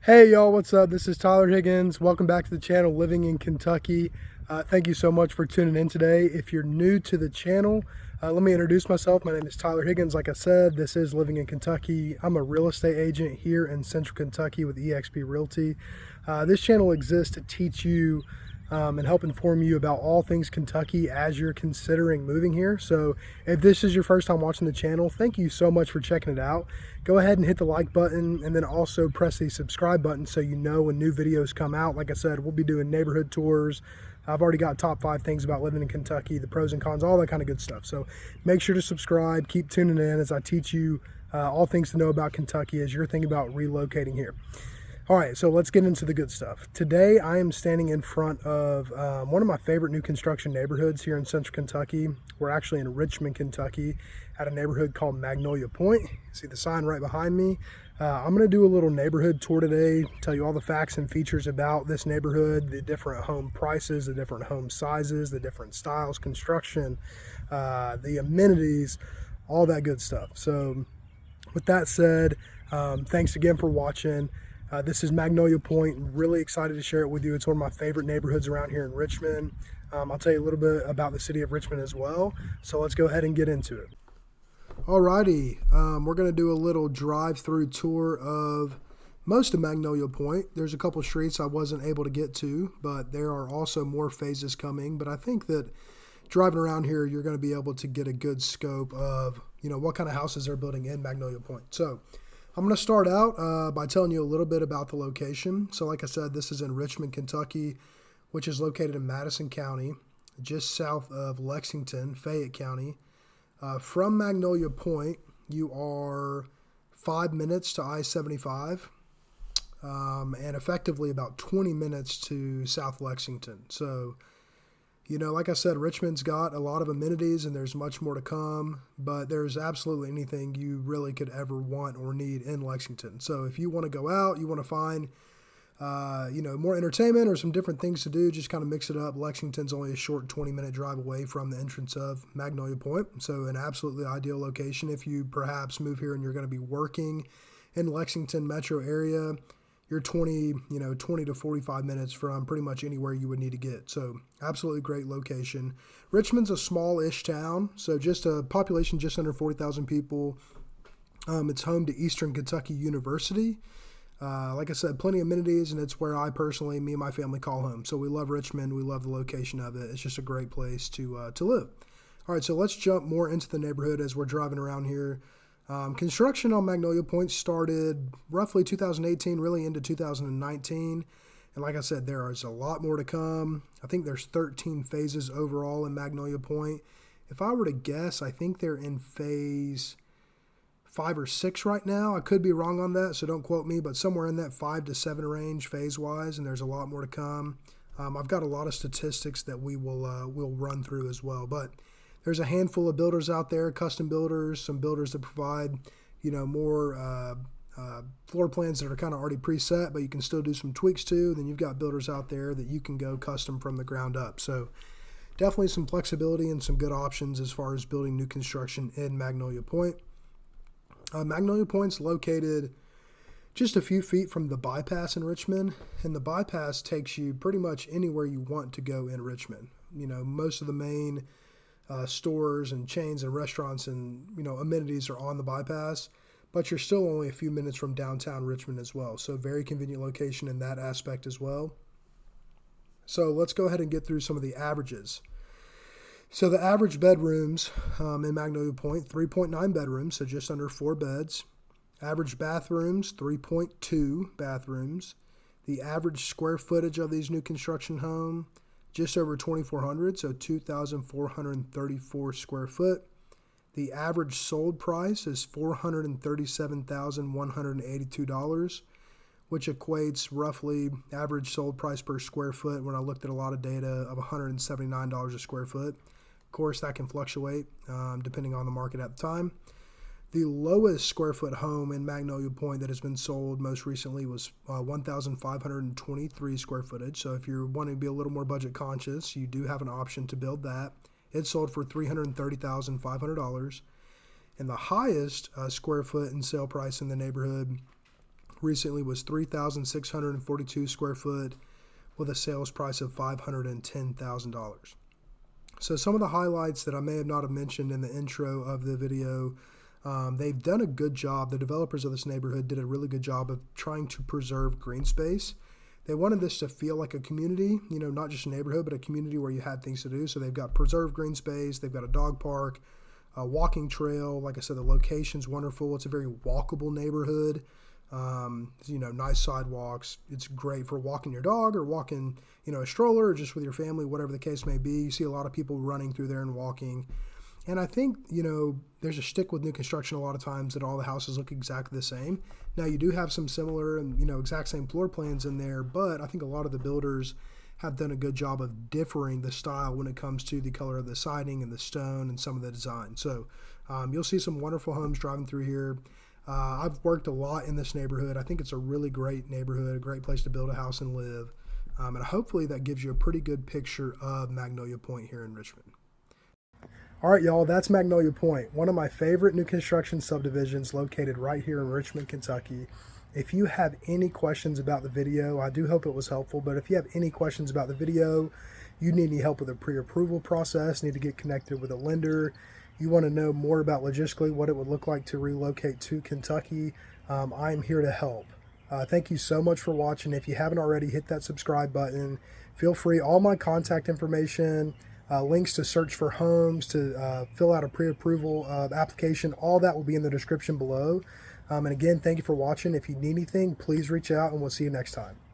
Hey y'all, what's up? This is Tyler Higgins. Welcome back to the channel, Living in Kentucky. Thank you so much for tuning in today. If you're new to the channel, let me introduce myself. My name is Tyler Higgins. Like I said, this is Living in Kentucky. I'm a real estate agent here in Central Kentucky with eXp Realty. This channel exists to teach you and help inform you about all things Kentucky as you're considering moving here. So if this is your first time watching the channel, thank you so much for checking it out. Go ahead and hit the like button and then also press the subscribe button so you know when new videos come out. Like I said, we'll be doing neighborhood tours. I've already got top 5 things about living in Kentucky, the pros and cons, all that kind of good stuff. So make sure to subscribe, keep tuning in as I teach you all things to know about Kentucky as you're thinking about relocating here. All right, so let's get into the good stuff. Today, I am standing in front of one of my favorite new construction neighborhoods here in Central Kentucky. We're actually in Richmond, Kentucky, at a neighborhood called Magnolia Pointe. See the sign right behind me? I'm gonna do a little neighborhood tour today, tell you all the facts and features about this neighborhood, the different home prices, the different home sizes, the different styles, construction, the amenities, all that good stuff. So with that said, thanks again for watching. This is Magnolia Pointe. Really excited to share it with you. It's one of my favorite neighborhoods around here in Richmond. I'll tell you a little bit about the city of Richmond as well. So let's go ahead and get into it. Alrighty, we're going to do a little drive-through tour of most of Magnolia Pointe. There's a couple streets I wasn't able to get to, but there are also more phases coming. But I think that driving around here, you're going to be able to get a good scope of, what kind of houses they're building in Magnolia Pointe. So I'm going to start out by telling you a little bit about the location. So like I said, this is in Richmond, Kentucky, which is located in Madison County, just south of Lexington, Fayette County. From Magnolia Pointe, you are 5 minutes to I-75 and effectively about 20 minutes to South Lexington. So like I said, Richmond's got a lot of amenities and there's much more to come, but there's absolutely anything you really could ever want or need in Lexington. So if you want to go out, you want to find, more entertainment or some different things to do, just kind of mix it up. Lexington's only a short 20-minute drive away from the entrance of Magnolia Pointe. So an absolutely ideal location. If you perhaps move here and you're going to be working in Lexington metro area, you're 20 to 45 minutes from pretty much anywhere you would need to get. So absolutely great location. Richmond's a small-ish town, so just a population just under 40,000 people. It's home to Eastern Kentucky University. Like I said, plenty of amenities, and it's where me and my family call home. So we love Richmond. We love the location of it. It's just a great place to live. All right, so let's jump more into the neighborhood as we're driving around here. Construction on Magnolia Pointe started roughly 2018, really into 2019. And like I said, there is a lot more to come. I think there's 13 phases overall in Magnolia Pointe. If I were to guess, I think they're in phase 5 or 6 right now. I could be wrong on that, so don't quote me, but somewhere in that 5 to 7 range phase-wise, and there's a lot more to come. I've got a lot of statistics that we'll run through as well, but there's a handful of builders out there, custom builders, some builders that provide, more floor plans that are kind of already preset, but you can still do some tweaks too. Then you've got builders out there that you can go custom from the ground up. So definitely some flexibility and some good options as far as building new construction in Magnolia Pointe. Magnolia Pointe's located just a few feet from the bypass in Richmond, and the bypass takes you pretty much anywhere you want to go in Richmond. Most of the main stores and chains and restaurants and amenities are on the bypass, but you're still only a few minutes from downtown Richmond as well. So very convenient location in that aspect as well. So let's go ahead and get through some of the averages. So the average bedrooms in Magnolia Pointe, 3.9 bedrooms, so just under 4 beds. Average bathrooms, 3.2 bathrooms. The average square footage of these new construction home, just over 2,400, so 2,434 square foot. The average sold price is $437,182, which equates roughly average sold price per square foot when I looked at a lot of data of $179 a square foot. Of course, that can fluctuate depending on the market at the time. The lowest square foot home in Magnolia Pointe that has been sold most recently was 1,523 square footage. So if you're wanting to be a little more budget conscious, you do have an option to build that. It sold for $330,500. And the highest square foot and sale price in the neighborhood recently was 3,642 square foot with a sales price of $510,000. So some of the highlights that I may have not have mentioned in the intro of the video, they've done a good job. The developers of this neighborhood did a really good job of trying to preserve green space. They wanted this to feel like a community, you know, not just a neighborhood, but a community where you had things to do. So they've got preserved green space, they've got a dog park, a walking trail. Like I said, the location's wonderful. It's a very walkable neighborhood. You know, nice sidewalks. It's great for walking your dog or walking, you know, a stroller or just with your family, whatever the case may be. You see a lot of people running through there and walking. And I think, you know, there's a shtick with new construction a lot of times that all the houses look exactly the same. Now, you do have some similar and, you know, exact same floor plans in there, but I think a lot of the builders have done a good job of differing the style when it comes to the color of the siding and the stone and some of the design. So you'll see some wonderful homes driving through here. I've worked a lot in this neighborhood. I think it's a really great neighborhood, a great place to build a house and live. And hopefully that gives you a pretty good picture of Magnolia Pointe here in Richmond. All right, y'all, that's Magnolia Pointe, one of my favorite new construction subdivisions located right here in Richmond, Kentucky. If you have any questions about the video, I do hope it was helpful, but if you have any questions about the video, you need any help with a pre-approval process, need to get connected with a lender, you want to know more about logistically what it would look like to relocate to Kentucky, I'm here to help. Thank you so much for watching. If you haven't already, hit that subscribe button. Feel free, all my contact information, links to search for homes, to fill out a pre-approval application, all that will be in the description below. And again, thank you for watching. If you need anything, please reach out and we'll see you next time.